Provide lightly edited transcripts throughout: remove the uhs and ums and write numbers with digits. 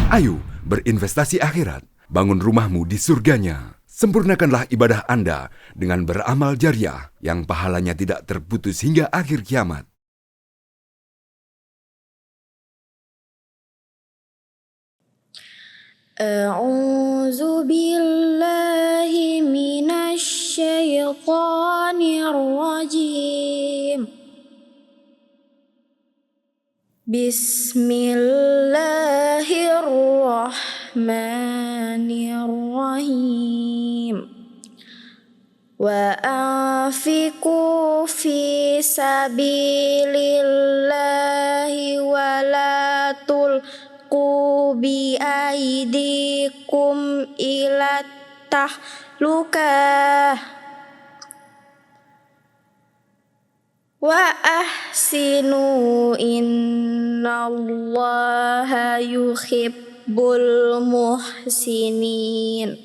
Ayo berinvestasi akhirat, bangun rumahmu di surganya. Sempurnakanlah ibadah Anda dengan beramal jariah yang pahalanya tidak terputus hingga akhir kiamat. A'udzu billahi minasy syaithanir rajim. Bismillahirrahmanirrahim. Wa anfiqu fi sabilillahi wa la tulqu bi aidikum ila tahlukah. Wa ahsinu innallaha yuhibbul muhsinin.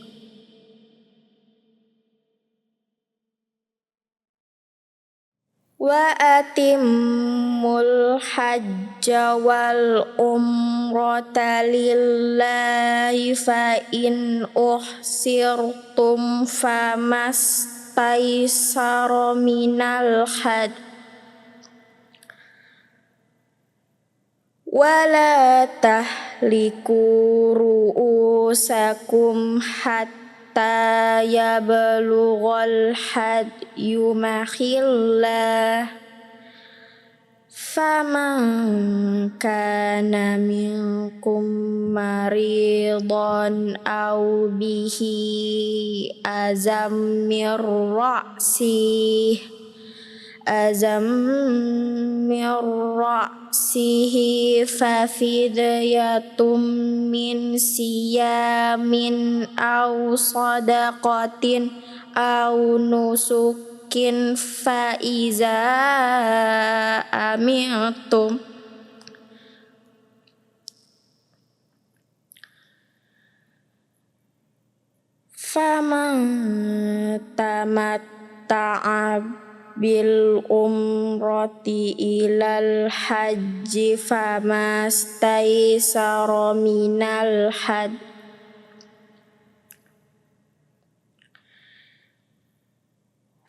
Wa atimmul hajja wal umrata lillahi fa in uhsirtum famastaysara minal hajj. Wala tahliku ru'usakum hatta yablughal hadyu mahillah. Faman kana minkum maridan aw bihi azam mir ra'sihi fa fidyatum min siyamin aw sadaqatin aw nusukin fa iza amintum faman tamatta'a bil umrati ilal hajji famastaysara minal hajj.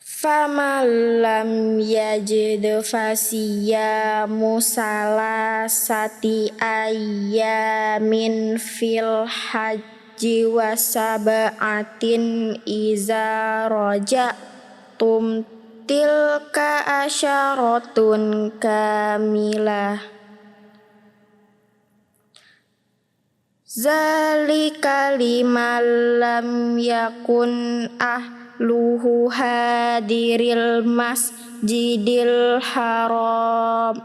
Faman lam yajid fasiyamu salasati ayyamin fil hajji wa sab'atin iza raja'tum tilka asyaratun kamilah. Zalika liman lam yakun ahluhu hadiril masjidil haram.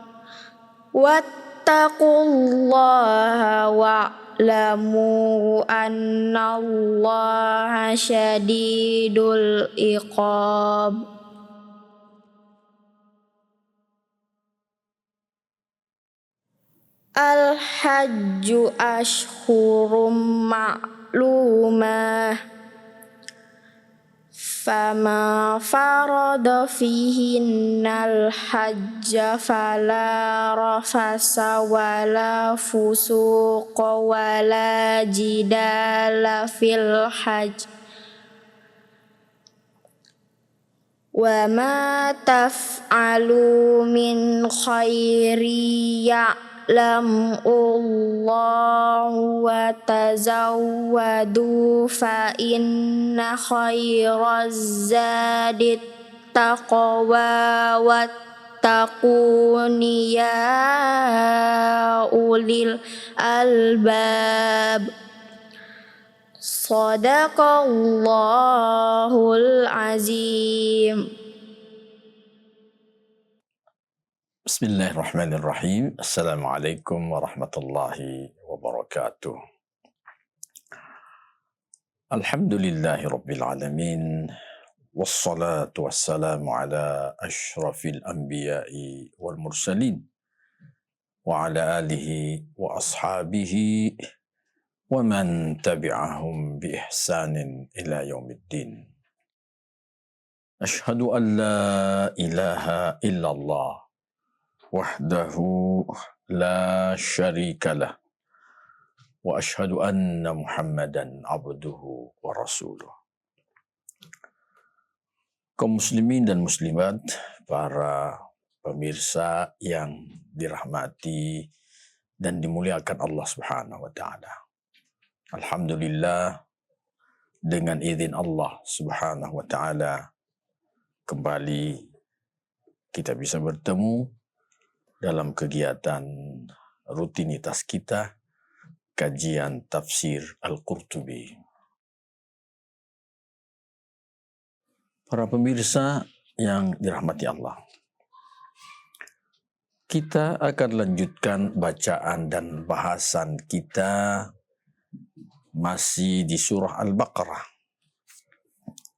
Wattaqullaha wa'lamu annallaha syadidul iqab. Al-hajju ashhurum ma'lumah. Fama farada fihinnal hajja fala rafasa wala fusuqa wala jidala fil hajj. Wa ma taf'alu min khairi ya'lamullahu wa tazawwadu fa inna khairaz zadit taqwa wattaquni ya ulil albab. Shadaqallahul azim. Bismillahirrahmanirrahim. Assalamualaikum warahmatullahi wabarakatuh. Alhamdulillahi rabbil alamin. Wassalatu wassalamu ala ashrafil anbiya'i wal mursalin. Wa ala alihi wa ashabihi wa man tabi'ahum bi ihsanin ila yaumiddin. Ashhadu an la ilaha illallah wahdahu la syarika lah wa ashhadu anna Muhammadan abduhu wa rasuluh. Kaum muslimin dan muslimat, para pemirsa yang dirahmati dan dimuliakan Allah Subhanahu wa taala. Alhamdulillah, dengan izin Allah Subhanahu wa taala kembali kita bisa bertemu dalam kegiatan rutinitas kita, kajian tafsir Al-Qurtubi. Para pemirsa yang dirahmati Allah, kita akan lanjutkan bacaan dan bahasan kita masih di surah Al-Baqarah.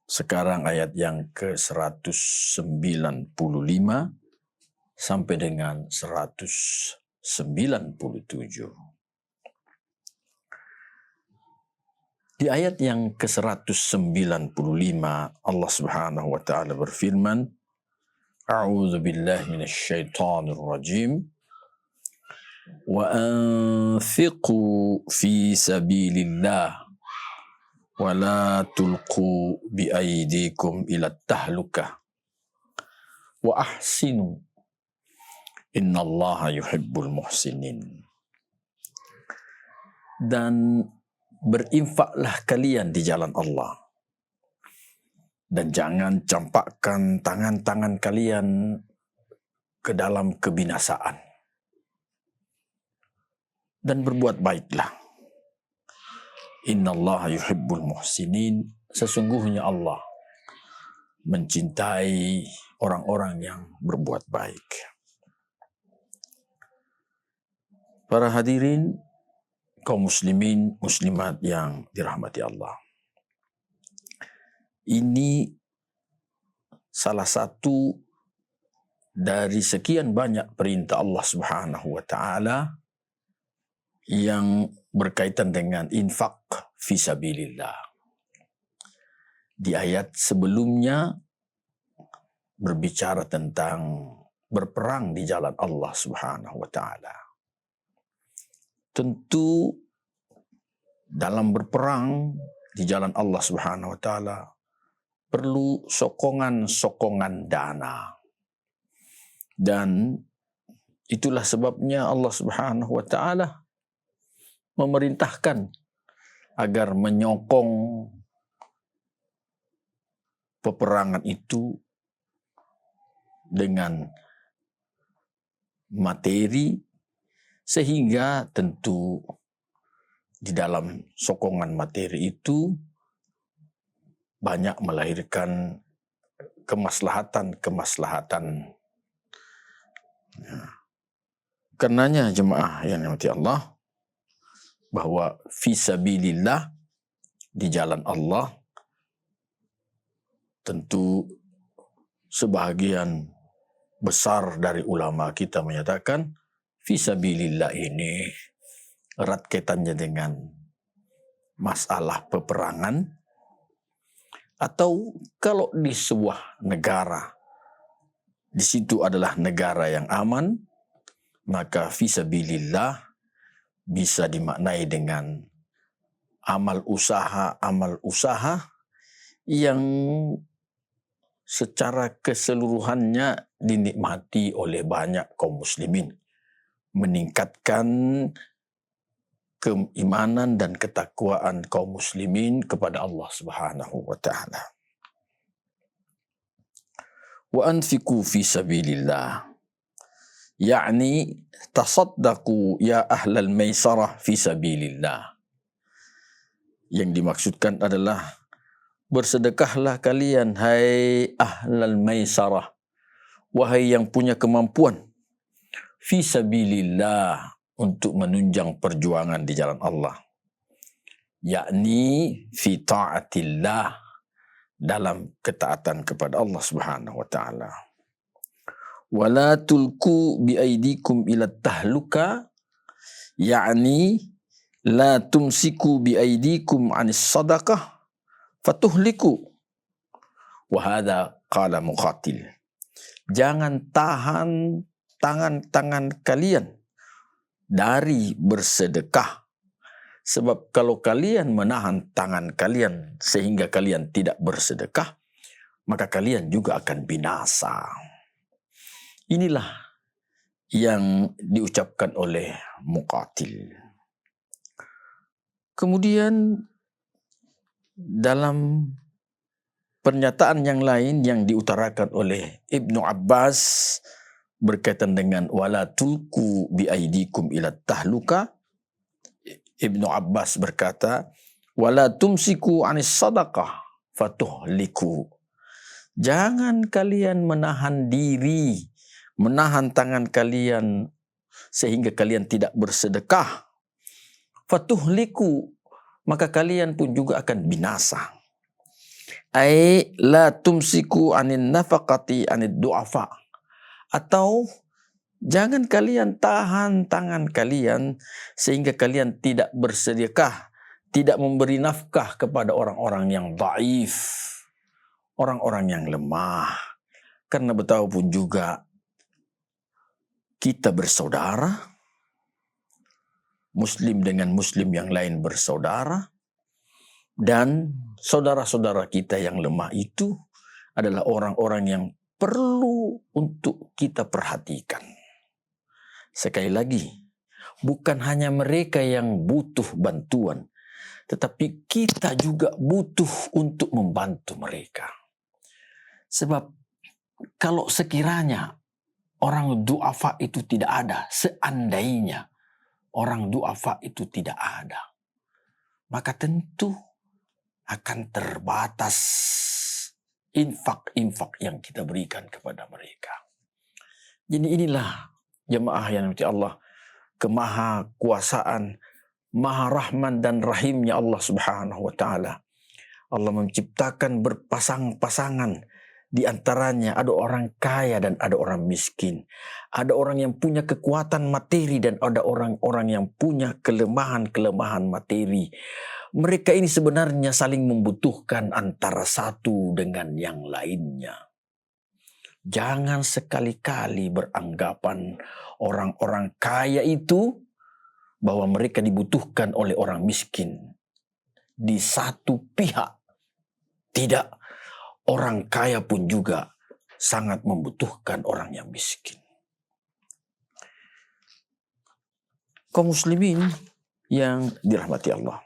Sekarang ayat yang ke-195 sampai dengan 197. Di ayat yang ke-195 Allah Subhanahu wa taala berfirman, A'udzu billahi minasyaitonir rajim. Wa anfiqu fi sabilillah wa la tulqu bi aydikum ila tahlukah wa ahsinu innallaha yuhibbul muhsinin. Dan berinfaklah kalian di jalan Allah, dan jangan campakkan tangan-tangan kalian ke dalam kebinasaan. Dan berbuat baiklah. Innallaha yuhibbul muhsinin. Sesungguhnya Allah mencintai orang-orang yang berbuat baik. Para hadirin, kaum muslimin, muslimat yang dirahmati Allah. Ini salah satu dari sekian banyak perintah Allah Subhanahu wa taala yang berkaitan dengan infak fi sabilillah. Di ayat sebelumnya berbicara tentang berperang di jalan Allah Subhanahu wa taala. Tentu dalam berperang di jalan Allah Subhanahu wa taala perlu sokongan-sokongan dana. Dan itulah sebabnya Allah Subhanahu wa taala memerintahkan agar menyokong peperangan itu dengan materi, sehingga tentu di dalam sokongan materi itu banyak melahirkan kemaslahatan. Karenanya jemaah yang dirahmati Allah, bahwa fisabilillah, di jalan Allah, tentu sebahagian besar dari ulama kita menyatakan fisabilillah ini erat kaitannya dengan masalah peperangan, atau kalau di sebuah negara, di situ adalah negara yang aman, maka fisabilillah bisa dimaknai dengan amal usaha yang secara keseluruhannya dinikmati oleh banyak kaum muslimin, meningkatkan keimanan dan ketakwaan kaum muslimin kepada Allah Subhanahu wa taala. Wa anfiqu fi sabilillah, yakni tasaddaqu ya ahlal maisarah fi sabilillah. Yang dimaksudkan adalah bersedekahlah kalian, hai ahlal maisarah, wahai yang punya kemampuan, fi sabilillah, untuk menunjang perjuangan di jalan Allah, yakni fi ta'atillah, dalam ketaatan kepada Allah Subhanahu wa taala. Wala tulku bi aidikum ila tahluka, yakni la tumsiku bi aidikum anis sadaqah fatuhliku. Wa hadha qala Muqatil. Jangan tahan tangan-tangan kalian dari bersedekah Sebab kalau kalian menahan tangan kalian sehingga kalian tidak bersedekah, maka kalian juga akan binasa. Inilah yang diucapkan oleh Muqatil. Kemudian dalam pernyataan yang lain yang diutarakan oleh Ibnu Abbas berkaitan dengan wala tulku bi aidikum ila tahluka, Ibnu Abbas berkata, wala tumsiku anis sadaqah fatuhliku. Jangan kalian menahan diri, menahan tangan kalian sehingga kalian tidak bersedekah. Fatuhliku, maka kalian pun juga akan binasa. Ai la tumsiku anin nafaqati anid du'afa. Atau jangan kalian tahan tangan kalian sehingga kalian tidak bersedekah, tidak memberi nafkah kepada orang-orang yang dhaif, orang-orang yang lemah. Karena betapapun juga kita bersaudara, muslim dengan muslim yang lain bersaudara, dan saudara-saudara kita yang lemah itu adalah orang-orang yang perlu untuk kita perhatikan. Sekali lagi, bukan hanya mereka yang butuh bantuan, tetapi kita juga butuh untuk membantu mereka. Sebab kalau sekiranya orang du'afa itu tidak ada, seandainya orang du'afa itu tidak ada, maka tentu akan terbatas infak-infak yang kita berikan kepada mereka. Jadi inilah jemaah yang dirahmati Allah, kemaha kuasaan, maha rahman dan rahimnya Allah Subhanahu wa taala. Allah menciptakan berpasang-pasangan, di antaranya ada orang kaya dan ada orang miskin. Ada orang yang punya kekuatan materi dan ada orang-orang yang punya kelemahan-kelemahan materi. Mereka ini sebenarnya saling membutuhkan antara satu dengan yang lainnya. Jangan sekali-kali beranggapan orang-orang kaya itu bahwa mereka dibutuhkan oleh orang miskin. Di satu pihak, tidak. Orang kaya pun juga sangat membutuhkan orang yang miskin. Kaum muslimin yang dirahmati Allah.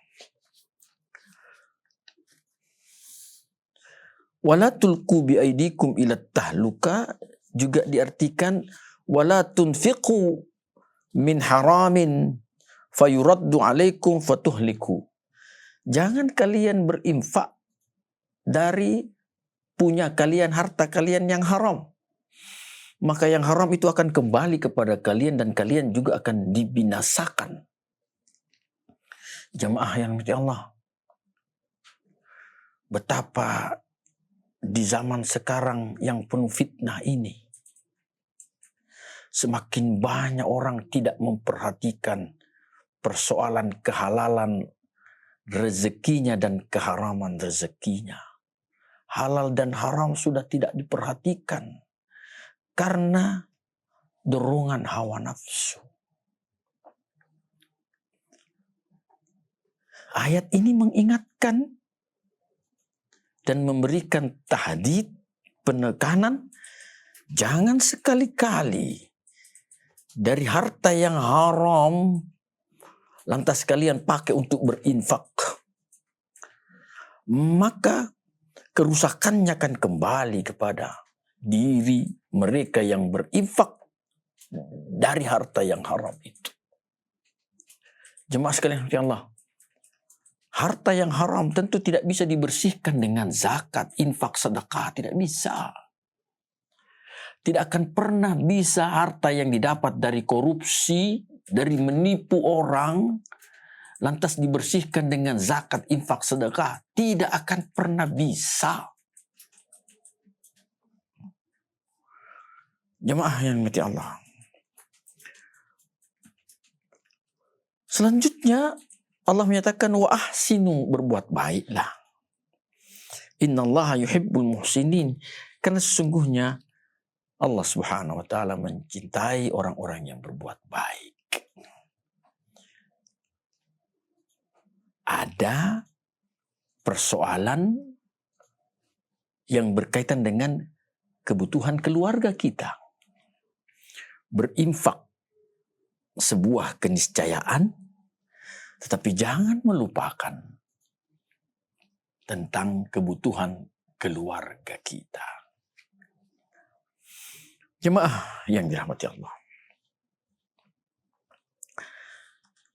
Wala tulku bi aidikum ila tahluka juga diartikan wala tunfiqu min haramin fayuraddu alaikum fatuhliku. Jangan kalian berinfak dari punya kalian, harta kalian yang haram. Maka yang haram itu akan kembali kepada kalian dan kalian juga akan dibinasakan. Jamaah yang dirahmati Allah. Betapa di zaman sekarang yang penuh fitnah ini, semakin banyak orang tidak memperhatikan persoalan kehalalan rezekinya dan keharaman rezekinya. Halal dan haram sudah tidak diperhatikan karena dorongan hawa nafsu. Ayat ini mengingatkan dan memberikan tahdid, penekanan, jangan sekali-kali dari harta yang haram lantas kalian pakai untuk berinfak. Maka kerusakannya akan kembali kepada diri mereka yang berinfak dari harta yang haram itu. Jemaah sekalian Allah, harta yang haram tentu tidak bisa dibersihkan dengan zakat, infak, sedekah. Tidak bisa. Tidak akan pernah bisa harta yang didapat dari korupsi, dari menipu orang, lantas dibersihkan dengan zakat, infak, sedekah. Tidak akan pernah bisa. Jemaah yang dirahmati Allah. Selanjutnya Allah menyatakan wa ahsinu, berbuat baiklah. Innallaha yuhibbul muhsinin. Karena sesungguhnya Allah Subhanahu wa taala mencintai orang-orang yang berbuat baik. ada persoalan yang berkaitan dengan kebutuhan keluarga kita. Berinfak sebuah keniscayaan, tetapi jangan melupakan tentang kebutuhan keluarga kita. Jemaah yang dirahmati Allah.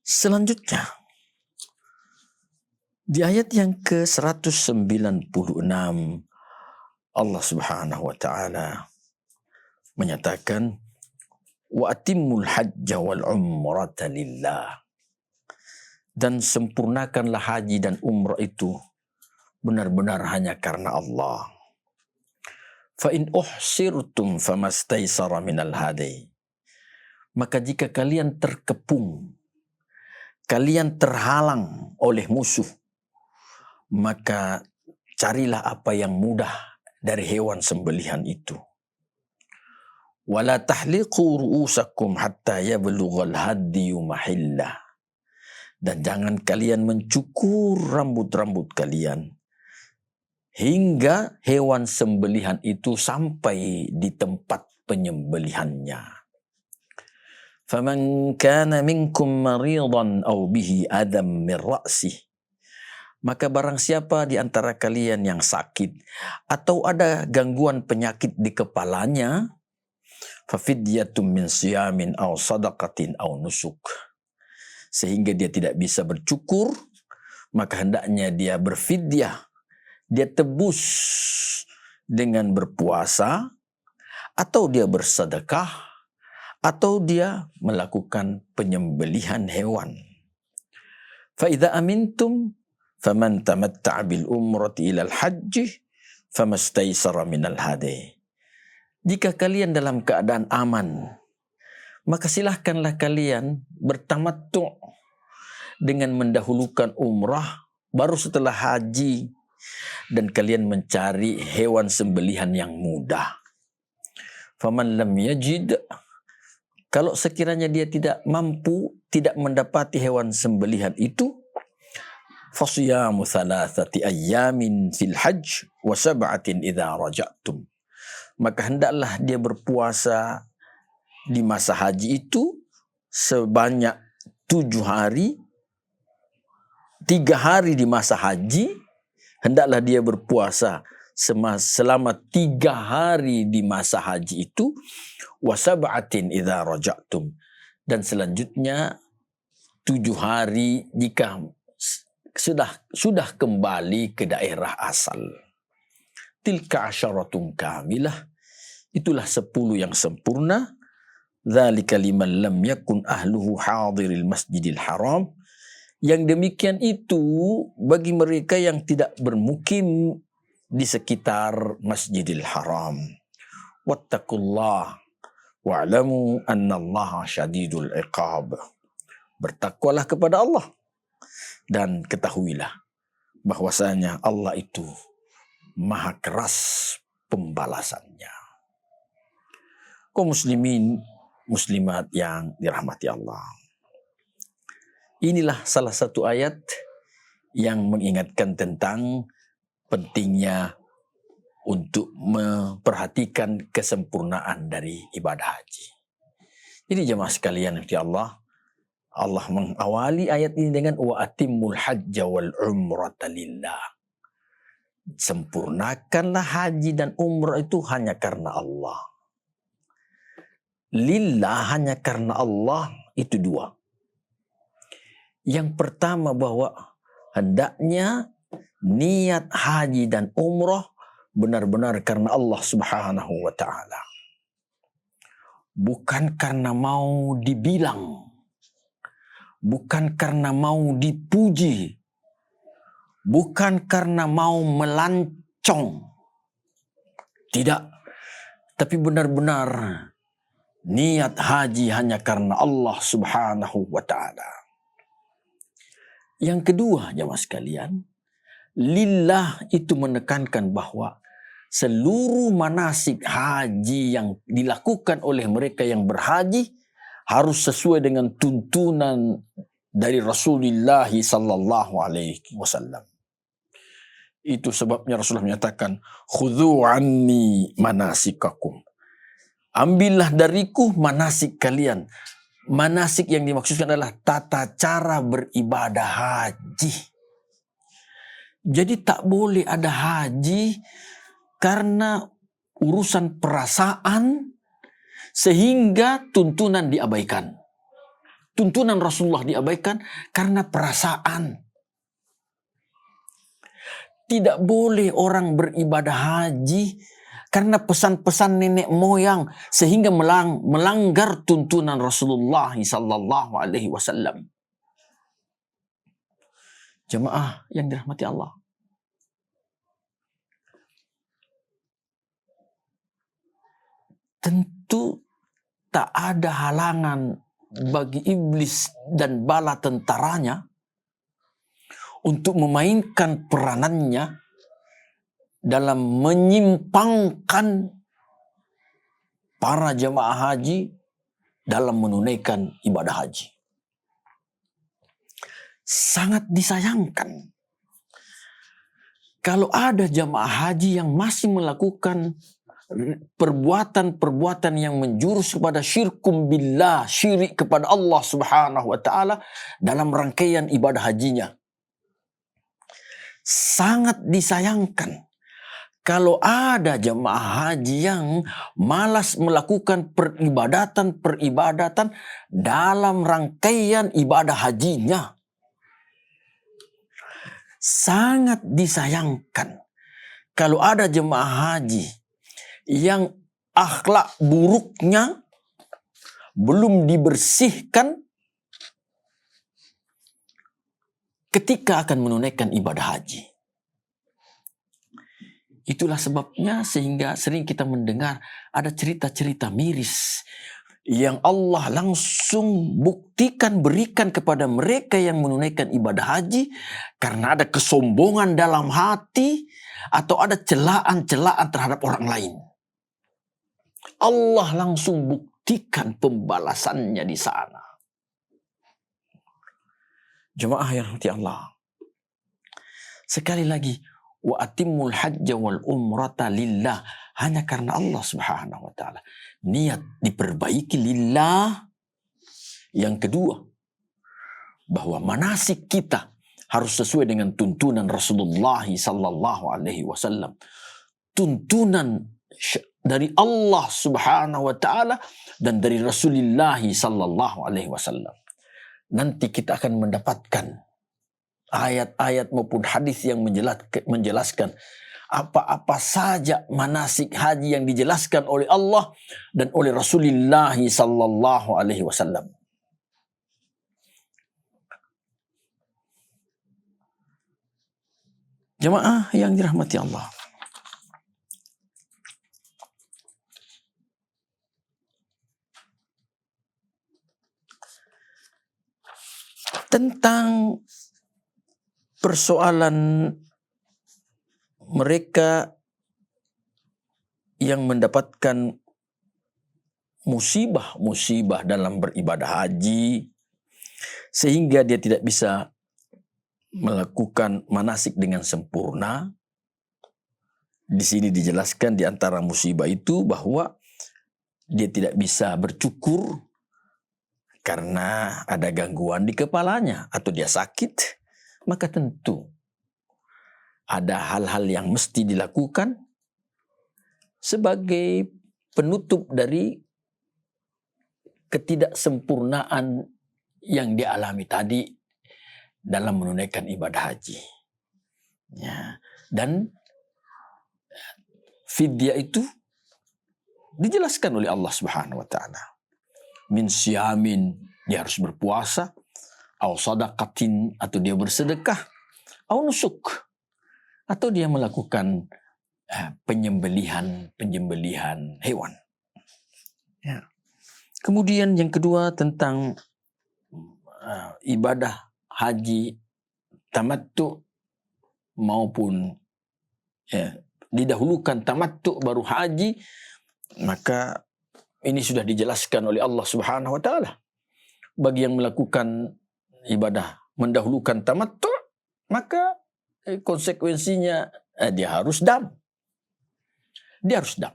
Selanjutnya, di ayat yang ke-196, Allah Subhanahu wa taala menyatakan wa atimmul hajja wal umrata lillah, dan sempurnakanlah haji dan umrah itu benar-benar hanya karena Allah. Fa in uhsirtum famastaysara minal hadi, maka jika kalian terkepung, kalian terhalang oleh musuh, maka carilah apa yang mudah dari hewan sembelihan itu. Wala tahliqu ru'usakum hatta yablughal hadyu mahillah, dan jangan kalian mencukur rambut-rambut kalian hingga hewan sembelihan itu sampai di tempat penyembelihannya. Faman kana minkum maridan aw bihi adam min ra'sih, maka barang siapa di antara kalian yang sakit atau ada gangguan penyakit di kepalanya, fafidyatum min siyamin aw sadaqatin aw nusuk, sehingga dia tidak bisa bercukur, maka hendaknya dia berfidyah, dia tebus dengan berpuasa, atau dia bersedekah, atau dia melakukan penyembelihan hewan. Fa idza amintum faman tamatta'a bil umrati ilal hajji famastaysara minal hadi. Jika kalian dalam keadaan aman, maka silahkanlah kalian bertamattu' dengan mendahulukan umrah, baru setelah haji, dan kalian mencari hewan sembelihan yang mudah. Faman lam yajid, kalau sekiranya dia tidak mampu, tidak mendapati hewan sembelihan itu, fasiyamu thalathati ayyamin fil hajj wa sab'atin idza raja'tum, maka hendaklah dia berpuasa di masa haji itu sebanyak 7 hari, 3 hari di masa haji, hendaklah dia berpuasa selama 3 hari di masa haji itu, wa sab'atin idza raja'tum, dan selanjutnya 7 hari jika sudah kembali ke daerah asal. Tilka asyaratun kamilah, itulah 10 yang sempurna. Dzalika liman lam yakun ahluhu hadiril masjidil haram, yang demikian itu bagi mereka yang tidak bermukim di sekitar Masjidil Haram. Wattaqullah wa'lamu annallaha syadidul iqab. Bertakwalah kepada Allah dan ketahuilah bahwasanya Allah itu maha keras pembalasannya. Kaum muslimin muslimat yang dirahmati Allah, inilah salah satu ayat yang mengingatkan tentang pentingnya untuk memperhatikan kesempurnaan dari ibadah haji. Jadi jemaah sekalian yang Allah, Allah mengawali ayat ini dengan wa atimmul hajja wal umrata lillah. Sempurnakanlah haji dan umrah itu hanya karena Allah. Lillah, hanya karena Allah, itu 2. Yang pertama bahwa hendaknya niat haji dan umrah benar-benar karena Allah Subhanahu wa taala. Bukan karena mau dibilang, bukan karena mau dipuji, bukan karena mau melancong. Tidak, tapi benar-benar niat haji hanya karena Allah Subhanahu wa taala. Yang kedua, jemaah sekalian, lillah itu menekankan bahwa seluruh manasik haji yang dilakukan oleh mereka yang berhaji harus sesuai dengan tuntunan dari Rasulullah sallallahu alaihi wasallam. Itu sebabnya Rasulullah menyatakan, khudhu anni manasikakum. Ambillah dariku manasik kalian. Manasik yang dimaksudkan adalah tata cara beribadah haji. Jadi tak boleh ada haji karena urusan perasaan sehingga tuntunan diabaikan. Tuntunan Rasulullah diabaikan karena perasaan. Tidak boleh orang beribadah haji karena pesan-pesan nenek moyang sehingga melanggar tuntunan Rasulullah sallallahu alaihi wasallam. Jemaah yang dirahmati Allah. Tentu tak ada halangan bagi iblis dan bala tentaranya untuk memainkan peranannya dalam menyimpangkan para jemaah haji dalam menunaikan ibadah haji. Sangat disayangkan kalau ada jemaah haji yang masih melakukan perbuatan-perbuatan yang menjurus kepada syirkum billah, syirik kepada Allah Subhanahu wa taala dalam rangkaian ibadah hajinya. Sangat disayangkan kalau ada jemaah haji yang malas melakukan peribadatan dalam rangkaian ibadah hajinya. Sangat disayangkan kalau ada jemaah haji yang akhlak buruknya belum dibersihkan ketika akan menunaikan ibadah haji. Itulah sebabnya sehingga sering kita mendengar ada cerita-cerita miris yang Allah langsung berikan kepada mereka yang menunaikan ibadah haji karena ada kesombongan dalam hati atau ada celaan-celaan terhadap orang lain. Allah langsung buktikan pembalasannya di sana. Jemaah yang rahmati Allah. Sekali lagi, wa atimmul hajja wal umrata lillah, hanya karena Allah Subhanahu wa taala. Niat diperbaiki lillah. Yang kedua, bahwa manasik kita harus sesuai dengan tuntunan Rasulullah sallallahu alaihi wasallam. Tuntunan dari Allah Subhanahu wa taala dan dari Rasulullah sallallahu alaihi wasallam. Nanti kita akan mendapatkan ayat-ayat maupun hadis yang menjelaskan apa-apa saja manasik haji yang dijelaskan oleh Allah dan oleh Rasulullah sallallahu alaihi wasallam. Jemaah yang dirahmati Allah. Tentang persoalan mereka yang mendapatkan musibah dalam beribadah haji sehingga dia tidak bisa melakukan manasik dengan sempurna. Di sini dijelaskan di antara musibah itu bahwa dia tidak bisa bercukur karena ada gangguan di kepalanya atau dia sakit, maka tentu ada hal-hal yang mesti dilakukan sebagai penutup dari ketidaksempurnaan yang dialami tadi dalam menunaikan ibadah haji. Ya, dan fidyah itu dijelaskan oleh Allah Subhanahu wa taala. Min siyamin, dia harus berpuasa, au sadaqatin, atau dia bersedekah, au nusuk, atau dia melakukan penyembelihan hewan. Ya. Kemudian yang kedua tentang ibadah haji tamattu maupun didahulukan tamattu baru haji, maka ini sudah dijelaskan oleh Allah Subhanahu wa taala. Bagi yang melakukan ibadah mendahulukan tamattu, maka konsekuensinya dia harus dam. Dia harus dam.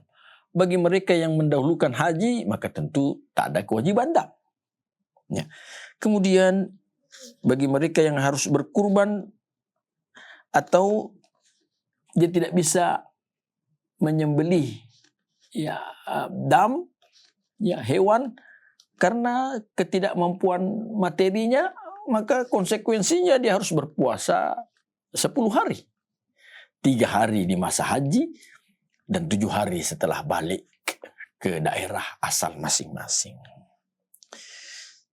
Bagi mereka yang mendahulukan haji, maka tentu tak ada kewajiban dam. Ya. Kemudian bagi mereka yang harus berkurban atau dia tidak bisa menyembelih dam, hewan, karena ketidakmampuan materinya, maka konsekuensinya dia harus berpuasa 10 hari. 3 hari di masa haji dan 7 hari setelah balik ke daerah asal masing-masing.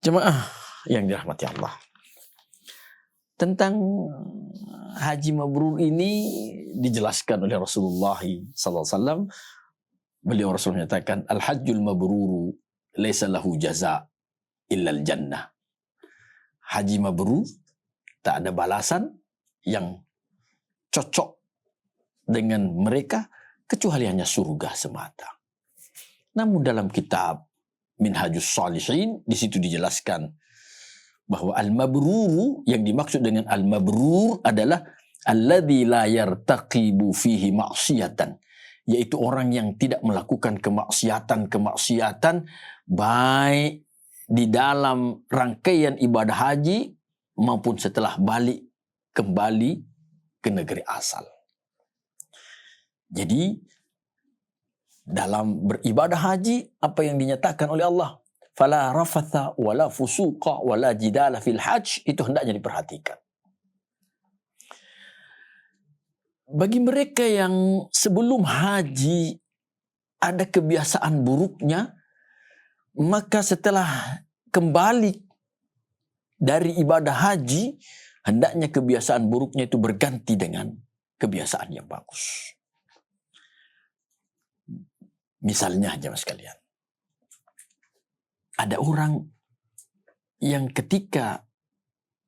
Jemaah yang dirahmati Allah. Tentang haji mabrur ini dijelaskan oleh Rasulullah SAW. Beliau Rasul menyatakan, Al-hajjul mabruru laisa lahu jaza illal jannah. Haji mabrur tak ada balasan yang cocok dengan mereka kecuali hanya surga semata. Namun dalam kitab Minhajus Shalihin di situ dijelaskan bahwa al-mabruru, yang dimaksud dengan al-mabrur adalah alladzi la yartaqibu fihi ma'siyatan, yaitu orang yang tidak melakukan kemaksiatan baik di dalam rangkaian ibadah haji maupun setelah balik kembali ke negeri asal. Jadi dalam beribadah haji, apa yang dinyatakan oleh Allah, fala rafatha wala fusuqa wala jidala fil hajj, itu hendaknya diperhatikan. Bagi mereka yang sebelum haji ada kebiasaan buruknya, maka setelah kembali dari ibadah haji, hendaknya kebiasaan buruknya itu berganti dengan kebiasaan yang bagus. Misalnya jemaah sekalian, ada orang yang ketika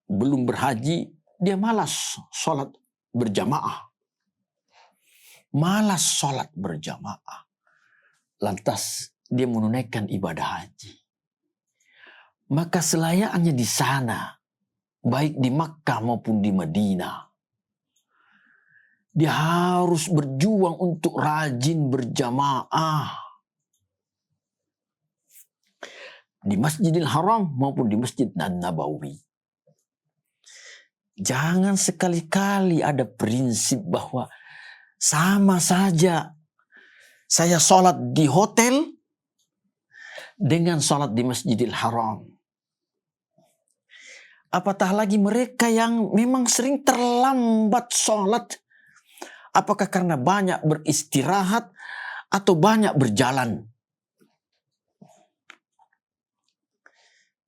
belum berhaji, dia malas sholat berjamaah. Lantas dia menunaikan ibadah haji. Maka selayaknya di sana, baik di Makkah maupun di Madinah, dia harus berjuang untuk rajin berjamaah. Di Masjidil Haram maupun di Masjid Nabawi. Jangan sekali-kali ada prinsip bahwa sama saja saya sholat di hotel dengan sholat di Masjidil Haram. Apatah lagi mereka yang memang sering terlambat sholat. Apakah karena banyak beristirahat atau banyak berjalan?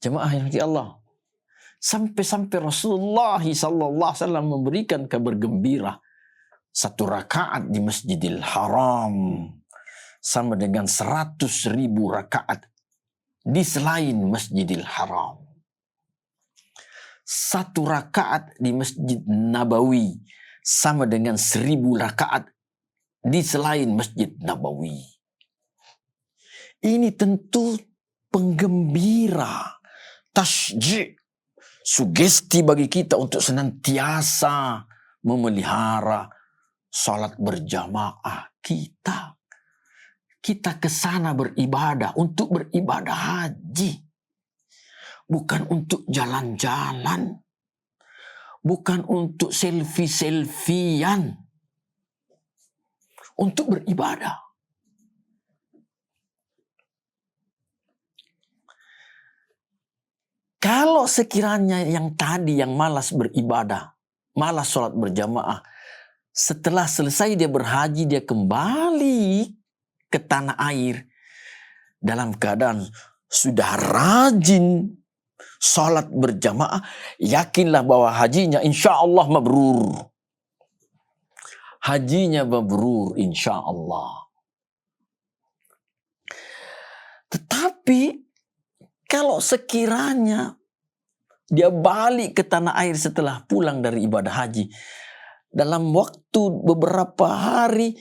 Jemaah yang dirahmati Allah, sampai-sampai Rasulullah SAW memberikan kabar gembira, 1 rakaat di Masjidil Haram sama dengan 100.000 rakaat di selain Masjidil Haram. 1 rakaat di Masjid Nabawi sama dengan 1000 rakaat di selain Masjid Nabawi. Ini tentu penggembira, tasji', sugesti bagi kita untuk senantiasa memelihara salat berjamaah kita. Kita ke sana beribadah untuk beribadah haji, bukan untuk jalan-jalan, bukan untuk selfie-selfian, untuk beribadah. Kalau sekiranya yang tadi yang malas beribadah, malas sholat berjamaah, setelah selesai dia berhaji, dia kembali ke tanah air dalam keadaan sudah rajin sholat berjamaah, yakinlah bahwa hajinya insya Allah mabrur. Hajinya mabrur insya Allah. Tetapi kalau sekiranya dia balik ke tanah air setelah pulang dari ibadah haji, dalam waktu beberapa hari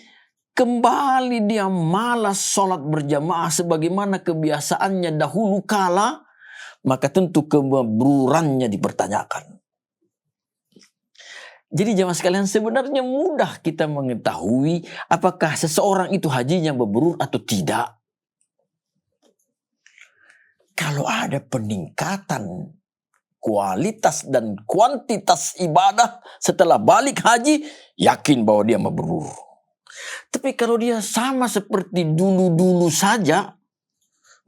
kembali dia malas sholat berjamaah sebagaimana kebiasaannya dahulu kala, maka tentu kemabrurannya dipertanyakan. Jadi jemaah sekalian, sebenarnya mudah kita mengetahui apakah seseorang itu hajinya mabrur atau tidak. Kalau ada peningkatan kualitas dan kuantitas ibadah setelah balik haji, yakin bahwa dia mabrur. Tapi kalau dia sama seperti dulu-dulu saja,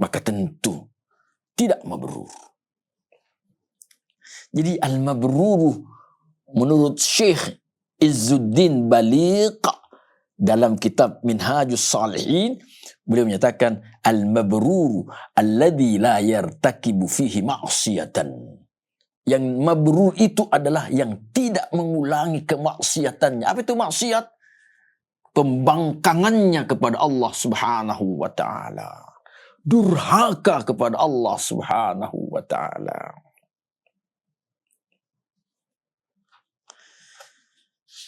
maka tentu tidak mabrur. Jadi al-mabruru menurut Syekh Izzuddin Baliq dalam kitab Minhajus Salihin, beliau menyatakan al-mabruru alladhi la yartakibu fihi ma'siyatan. Yang mabrur itu adalah yang tidak mengulangi kemaksiatannya. Apa itu maksiat? Pembangkangannya kepada Allah Subhanahu wa taala. Durhaka kepada Allah Subhanahu wa taala.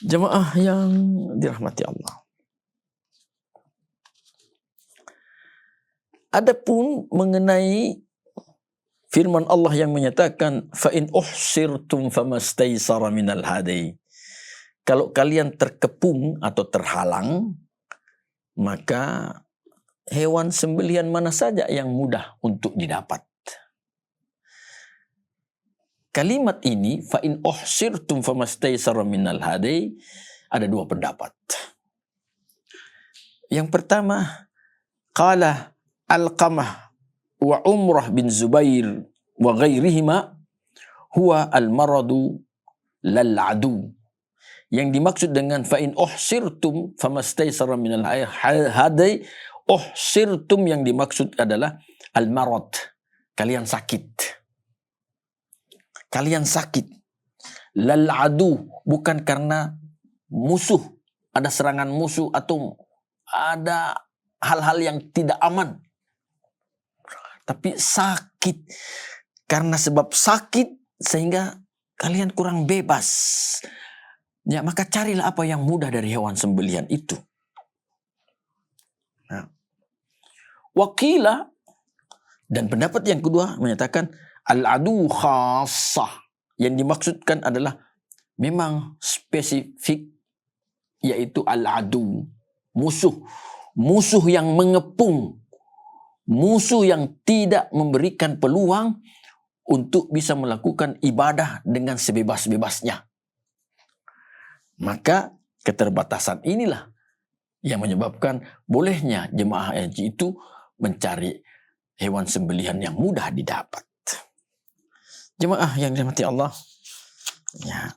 Jemaah yang dirahmati Allah. Adapun mengenai firman Allah yang menyatakan fa in uhsirtum famastaysara minal hadi. Kalau kalian terkepung atau terhalang, maka hewan sembelihan mana saja yang mudah untuk didapat. Kalimat ini fa in uhsirtum famastaysara minal hadi ada dua pendapat. Yang pertama, qala Alqamah wa Umrah bin Zubair wa ghairihima huwa al-maradu lal adu. Yang dimaksud dengan fa in uhsirtum famastaysara minal hadi, uhsirtum yang dimaksud adalah al-marad. Kalian sakit. Kalian sakit. Lal adu, bukan karena musuh, ada serangan musuh atau ada hal-hal yang tidak aman. Tapi sakit. Karena sebab sakit sehingga kalian kurang bebas. Ya, maka carilah apa yang mudah dari hewan sembelihan itu. Nah. Wakilah dan pendapat yang kedua menyatakan al-adu khassah. Yang dimaksudkan adalah memang spesifik, yaitu al-adu. Musuh. Musuh yang mengepung. Musuh yang tidak memberikan peluang untuk bisa melakukan ibadah dengan sebebas-bebasnya. Maka keterbatasan inilah yang menyebabkan bolehnya jemaah haji itu mencari hewan sembelihan yang mudah didapat. Jemaah yang dirahmati Allah, ya,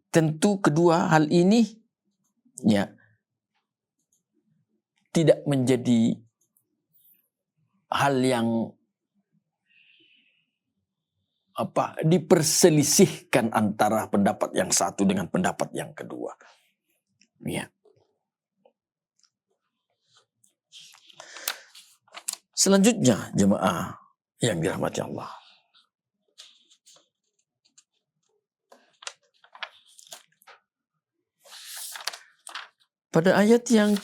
tentu kedua hal ini ya tidak menjadi hal yang diperselisihkan antara pendapat yang satu dengan pendapat yang kedua. Ya. Selanjutnya jemaah yang dirahmati Allah. Pada ayat yang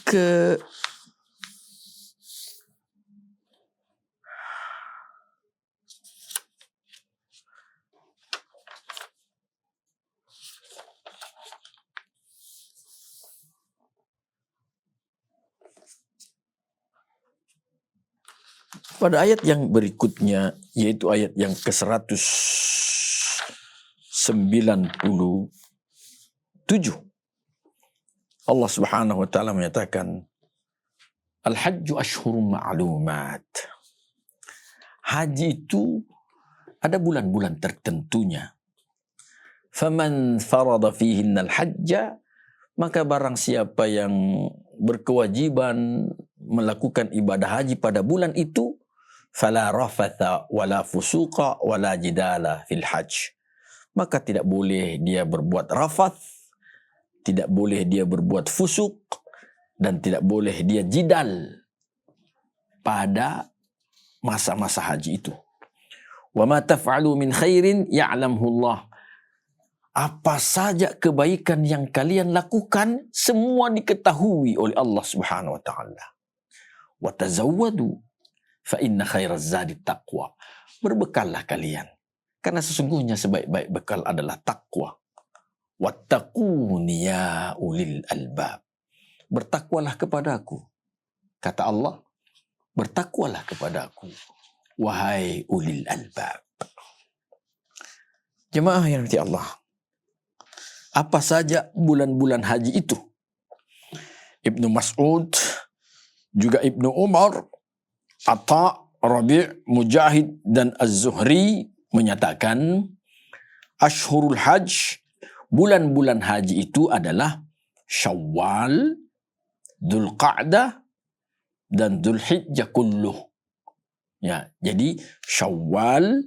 pada ayat yang berikutnya, yaitu ayat yang ke-197, Allah Subhanahu wa taala menyatakan al-hajju ashhurum ma'lumat. Haji itu ada bulan-bulan tertentunya. Faman farada fihinnal hajja, maka barang siapa yang berkewajiban melakukan ibadah haji pada bulan itu, fala rafatha wala fusuqa wala jidala fil hajj. Maka tidak boleh dia berbuat rafath, tidak boleh dia berbuat fusuk, dan tidak boleh dia jidal pada masa-masa haji itu. Wa ma taf'alu min khairin ya'lamhu Allah. Apa saja kebaikan yang kalian lakukan, semua diketahui oleh Allah Subhanahu wa taala. Wa tazawwadu fa inna khairaz zadi taqwa. berbekallah kalian. Karena sesungguhnya sebaik-baik bekal adalah takwa. Wattaquni ya ulil albab. Bertakwalah kepadaku. Kata Allah, bertakwalah kepadaku, wahai ulil albab. Jemaah yang dirahmati Allah, apa saja bulan-bulan haji itu? Ibnu Mas'ud, juga Ibnu Umar, Atta, Rabi', Mujahid, dan Az-Zuhri menyatakan Ashhurul Hajj, bulan-bulan haji itu adalah Syawal, Dzulqa'dah, dan Dzulhijjah kulluh. Ya, jadi Syawal,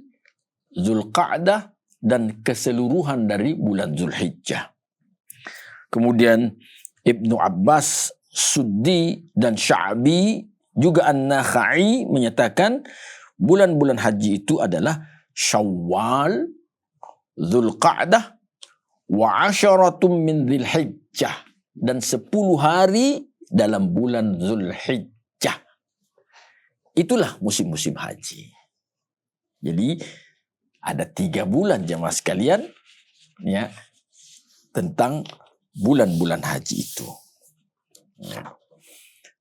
Dzulqa'dah, dan keseluruhan dari bulan Dzulhijjah. Kemudian Ibnu Abbas, Suddi, dan Sya'bi, juga An-Nakhai menyatakan bulan-bulan haji itu adalah Syawal, Dzulqa'dah, wa 'asharatum min Dzulhijjah, dan 10 hari dalam bulan Dzulhijjah. Itulah musim-musim haji. Jadi ada 3 bulan jemaah sekalian ya tentang bulan-bulan haji itu. Ya.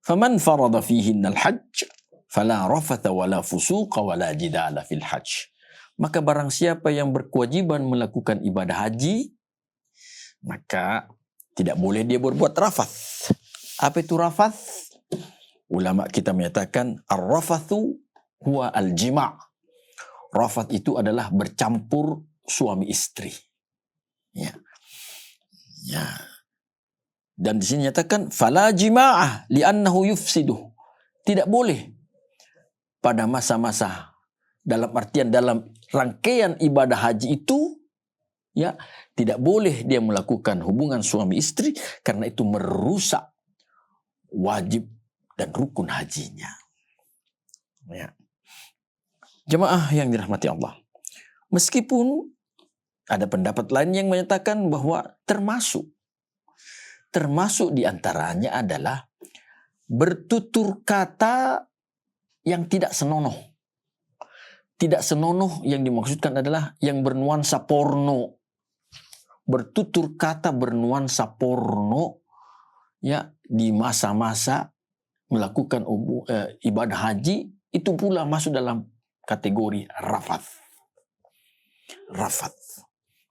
Faman farada fihinna al-hajj fala rafatha wala fusuqa wala jidala fil hajj. Maka barang siapa yang berkewajiban melakukan ibadah haji, maka tidak boleh dia berbuat rafath. Apa itu rafath? Ulama kita menyatakan ar-rafathu huwa al-jima'. Rafath itu adalah bercampur suami istri. Ya. Ya. Dan di sini nyatakan fala jima'ah li'annahu yufsiduh. Tidak boleh pada masa-masa, dalam artian dalam rangkaian ibadah haji itu ya tidak boleh dia melakukan hubungan suami istri karena itu merusak wajib dan rukun hajinya. Ya. Jemaah yang dirahmati Allah. Meskipun ada pendapat lain yang menyatakan bahwa termasuk di antaranya adalah bertutur kata yang tidak senonoh. Tidak senonoh yang dimaksudkan adalah yang bernuansa porno. Bertutur kata bernuansa porno ya di masa-masa melakukan ibadah haji, itu pula masuk dalam kategori rafath. Rafath.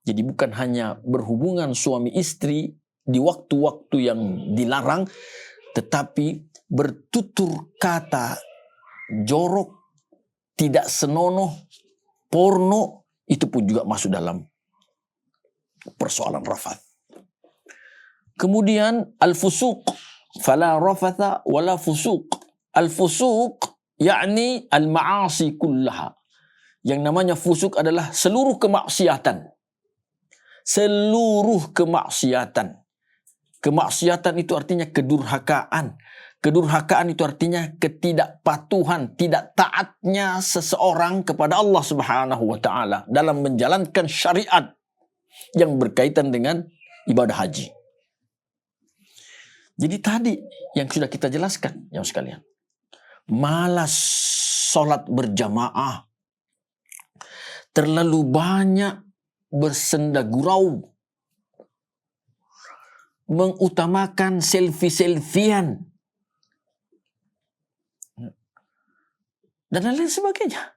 Jadi bukan hanya berhubungan suami istri di waktu-waktu yang dilarang, tetapi bertutur kata jorok, tidak senonoh, porno, itu pun juga masuk dalam persoalan rafath. Kemudian al-fusuq, fala rafatha wala fusuq. Al-fusuq yakni al-ma'asi kullaha. Yang namanya fusuk adalah seluruh kemaksiatan. Seluruh kemaksiatan. Kemaksiatan itu artinya kedurhakaan. Kedurhakaan itu artinya ketidakpatuhan, tidak taatnya seseorang kepada Allah Subhanahu wa taala dalam menjalankan syariat yang berkaitan dengan ibadah haji. Jadi tadi yang sudah kita jelaskan, ya sekalian. Malas sholat berjamaah, terlalu banyak bersenda gurau, mengutamakan selfie-selfian, dan lain-lain sebagainya.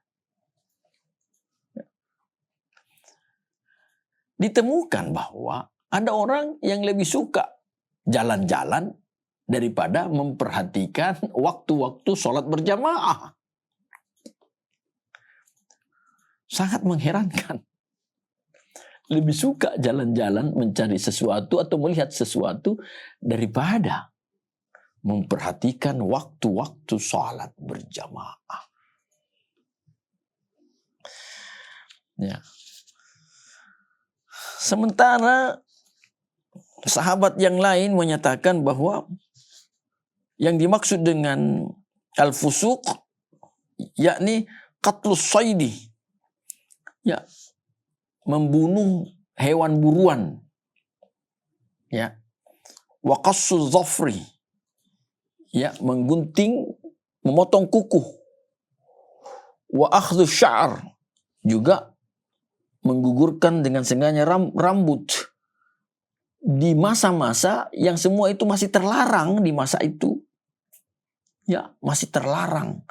Ditemukan bahwa ada orang yang lebih suka jalan-jalan daripada memperhatikan waktu-waktu sholat berjamaah. Sangat mengherankan. Lebih suka jalan-jalan mencari sesuatu atau melihat sesuatu daripada memperhatikan waktu-waktu sholat berjamaah. Ya. Sementara sahabat yang lain menyatakan bahwa yang dimaksud dengan al-fusuq yakni qatlus saidi, ya, membunuh hewan buruan, ya, wa qassuz zafri, ya, menggunting, memotong kuku, Wa akhdhu sya'r, juga menggugurkan dengan sengaja rambut di masa-masa yang semua itu masih terlarang di masa itu. Ya, masih terlarang.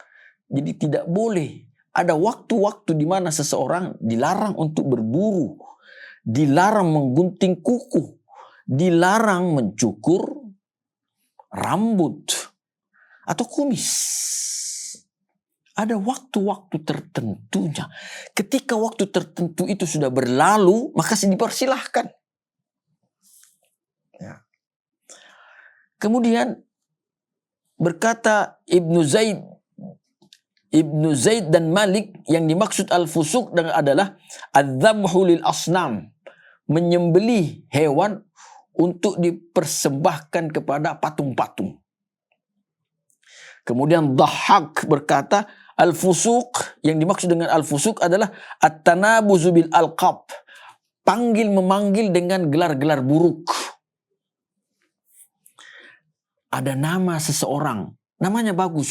Jadi tidak boleh. Ada waktu-waktu di mana seseorang dilarang untuk berburu, dilarang menggunting kuku, dilarang mencukur rambut atau kumis. Ada waktu-waktu tertentunya. Ketika waktu tertentu itu sudah berlalu, maka dipersilahkan. Ya. Kemudian berkata Ibnu Zaid dan Malik, yang dimaksud al-fusuq adalah adzabhu lil asnam, menyembelih hewan untuk dipersembahkan kepada patung-patung. Kemudian Dhahhak berkata al-fusuq, yang dimaksud dengan al-fusuq adalah at-tanabuzu bil alqab, panggil memanggil dengan gelar-gelar buruk. Ada nama seseorang, namanya bagus,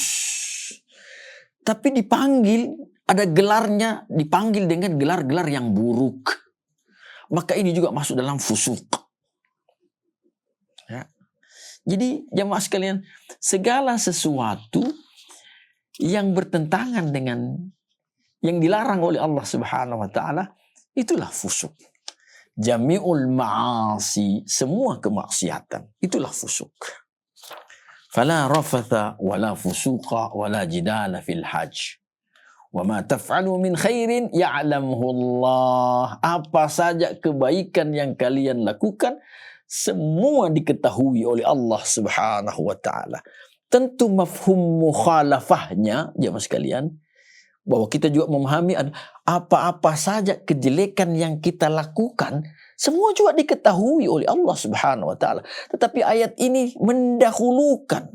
tapi dipanggil, ada gelarnya, dipanggil dengan gelar-gelar yang buruk. Maka ini juga masuk dalam fusuk. Ya. Jadi jamaah sekalian, segala sesuatu yang bertentangan dengan yang dilarang oleh Allah Subhanahu wa taala, itulah fusuk. Jami'ul ma'asi, semua kemaksiatan, itulah fusuk. Fala rafatha wala fusuqa wala jidala fil hajj. Wa ma taf'alu min khairin ya'lamuhu Allah. Apa saja kebaikan yang kalian lakukan, semua diketahui oleh Allah Subhanahu wa taala. Tentu mafhum mukhalafahnya, jemaah sekalian, bahwa kita juga memahami apa-apa saja kejelekan yang kita lakukan, semua juga diketahui oleh Allah Subhanahu wa taala. Tetapi ayat ini mendahulukan,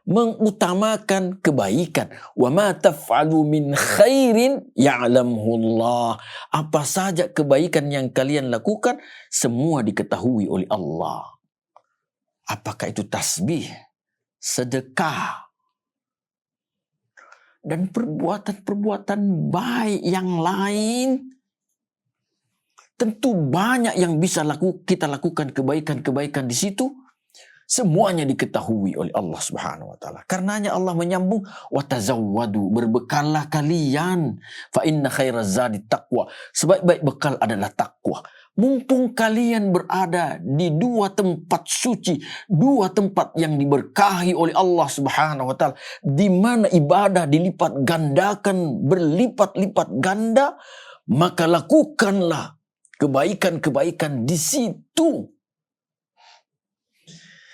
mengutamakan kebaikan. Wa ma taf'alu min khairin ya'lamuhu Allah. Apa saja kebaikan yang kalian lakukan, semua diketahui oleh Allah. Apakah itu tasbih, sedekah, dan perbuatan-perbuatan baik yang lain. Tentu banyak yang bisa kita lakukan, kebaikan-kebaikan di situ. Semuanya diketahui oleh Allah Subhanahu wa taala. Karenanya Allah menyambung, wa tazawwadu, berbekallah kalian, fa inna khairaz zadi taqwa. Sebaik-baik bekal adalah takwa. Mumpung kalian berada di dua tempat suci, dua tempat yang diberkahi oleh Allah Subhanahu wa taala, di mana ibadah dilipat gandakan, berlipat-lipat ganda, maka lakukanlah kebaikan-kebaikan di situ.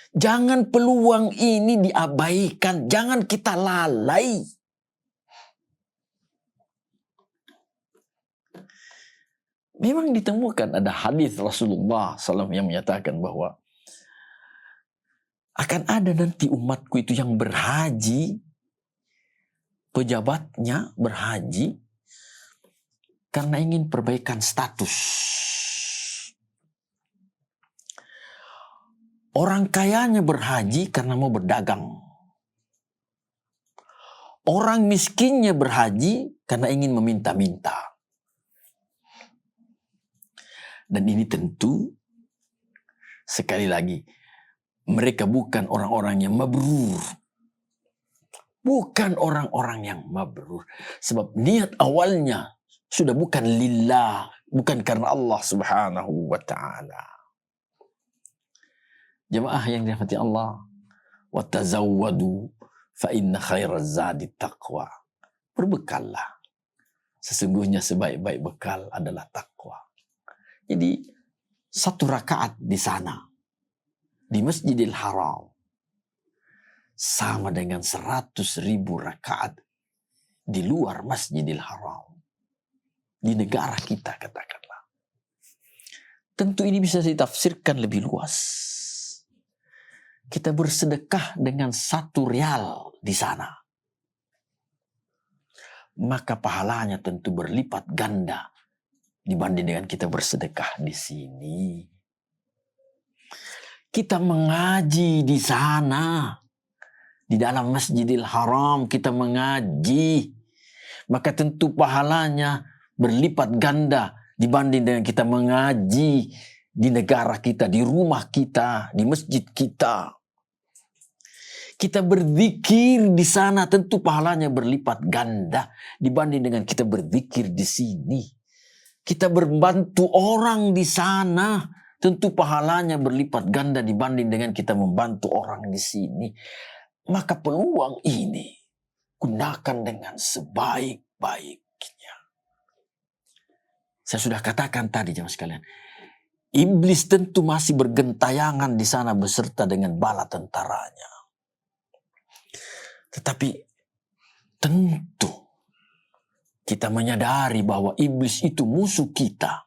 Jangan peluang ini diabaikan, jangan kita lalai. Memang ditemukan ada hadis Rasulullah SAW yang menyatakan bahwa akan ada nanti umatku itu yang berhaji, pejabatnya berhaji karena ingin perbaikan status. Orang kayanya berhaji karena mau berdagang. Orang miskinnya berhaji karena ingin meminta-minta. Dan ini tentu, sekali lagi, mereka bukan orang-orang yang mabrur. Bukan orang-orang yang mabrur. Sebab niat awalnya sudah bukan lillah, bukan karena Allah Subhanahu wa ta'ala. Jemaah yang dirahmati Allah, wa tazawwadu fa inna khairaz zadi taqwa. Berbekallah. Sesungguhnya sebaik-baik bekal adalah takwa. Jadi 1 rakaat di sana, di Masjidil Haram, sama dengan 100.000 rakaat di luar Masjidil Haram. Di negara kita katakanlah. Tentu ini bisa ditafsirkan lebih luas. Kita bersedekah dengan 1 rial di sana, maka pahalanya tentu berlipat ganda dibanding dengan kita bersedekah di sini. Kita mengaji di sana, di dalam Masjidil Haram kita mengaji. maka tentu pahalanya berlipat ganda dibanding dengan kita mengaji di negara kita, di rumah kita, di masjid kita. Kita berzikir di sana tentu pahalanya berlipat ganda dibanding dengan kita berzikir di sini. Kita berbantu orang di sana tentu pahalanya berlipat ganda dibanding dengan kita membantu orang di sini. Maka peluang ini gunakan dengan sebaik-baiknya. Saya sudah katakan tadi jemaah sekalian, iblis tentu masih bergentayangan di sana beserta dengan bala tentaranya. Tetapi tentu kita menyadari bahwa iblis itu musuh kita.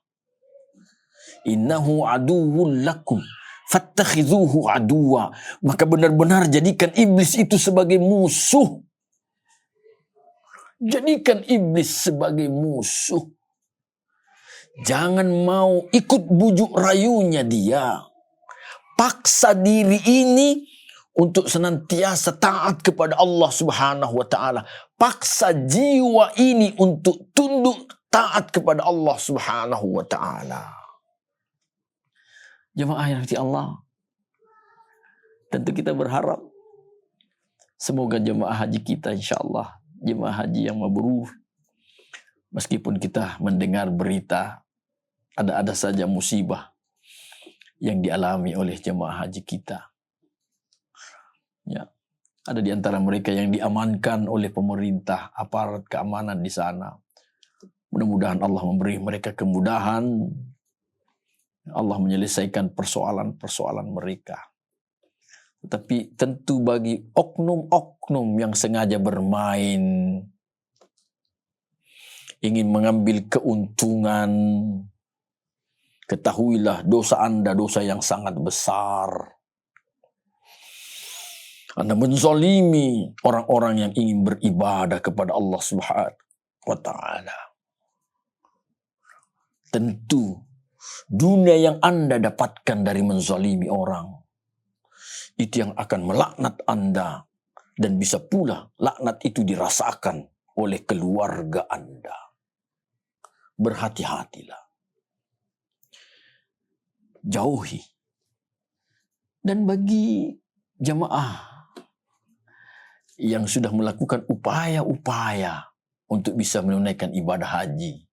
Innahu aduwwun lakum fattakhidhuhu aduwa. Maka benar-benar jadikan iblis itu sebagai musuh. Jadikan iblis sebagai musuh. Jangan mau ikut bujuk rayunya dia. Paksa diri ini untuk senantiasa taat kepada Allah Subhanahu wa taala. Paksa jiwa ini untuk tunduk taat kepada Allah Subhanahu wa taala. Jemaah yang dirahmati Allah, tentu kita berharap semoga jemaah haji kita insyaallah jemaah haji yang mabrur. Meskipun kita mendengar berita ada saja musibah yang dialami oleh jemaah haji kita. Ya, ada di antara mereka yang diamankan oleh pemerintah, aparat keamanan di sana. Mudah-mudahan Allah memberi mereka kemudahan. Allah menyelesaikan persoalan-persoalan mereka. Tetapi tentu bagi oknum-oknum yang sengaja bermain, ingin mengambil keuntungan, ketahuilah dosa Anda dosa yang sangat besar. Anda menzalimi orang-orang yang ingin beribadah kepada Allah Subhanahu wa taala. Tentu dunia yang Anda dapatkan dari menzalimi orang itu yang akan melaknat Anda, dan bisa pula laknat itu dirasakan oleh keluarga Anda. Berhati-hatilah. Jauhi. Dan bagi jemaah yang sudah melakukan upaya-upaya untuk bisa menunaikan ibadah haji,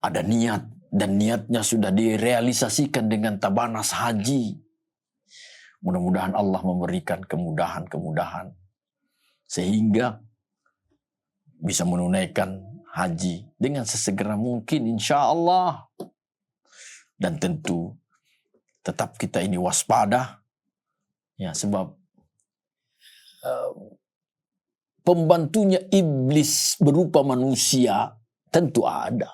ada niat dan niatnya sudah direalisasikan dengan tabanas haji. Mudah-mudahan Allah memberikan kemudahan-kemudahan sehingga bisa menunaikan haji dengan sesegera mungkin insya Allah. Dan tentu tetap kita ini waspada, ya, sebab pembantunya iblis berupa manusia tentu ada.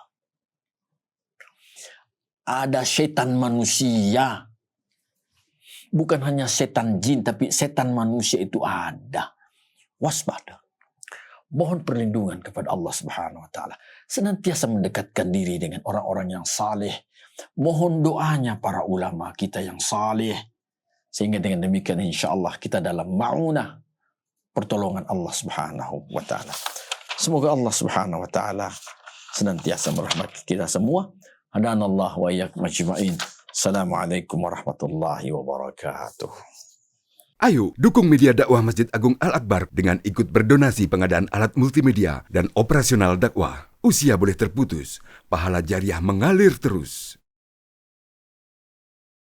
Ada setan manusia. Bukan hanya setan jin, tapi setan manusia itu ada. Waspada. Mohon perlindungan kepada Allah Subhanahu wa taala. Senantiasa mendekatkan diri dengan orang-orang yang saleh. Mohon doanya para ulama kita yang saleh. Sehingga dengan demikian insya Allah kita dalam ma'unah pertolongan Allah Subhanahu wa taala. Semoga Allah Subhanahu wa taala senantiasa merahmati kita semua. Hadanallah wa iyyakum ajma'in. Assalamualaikum warahmatullahi wabarakatuh. Ayo dukung media dakwah Masjid Agung Al-Akbar dengan ikut berdonasi pengadaan alat multimedia dan operasional dakwah. Usia boleh terputus, pahala jariah mengalir terus.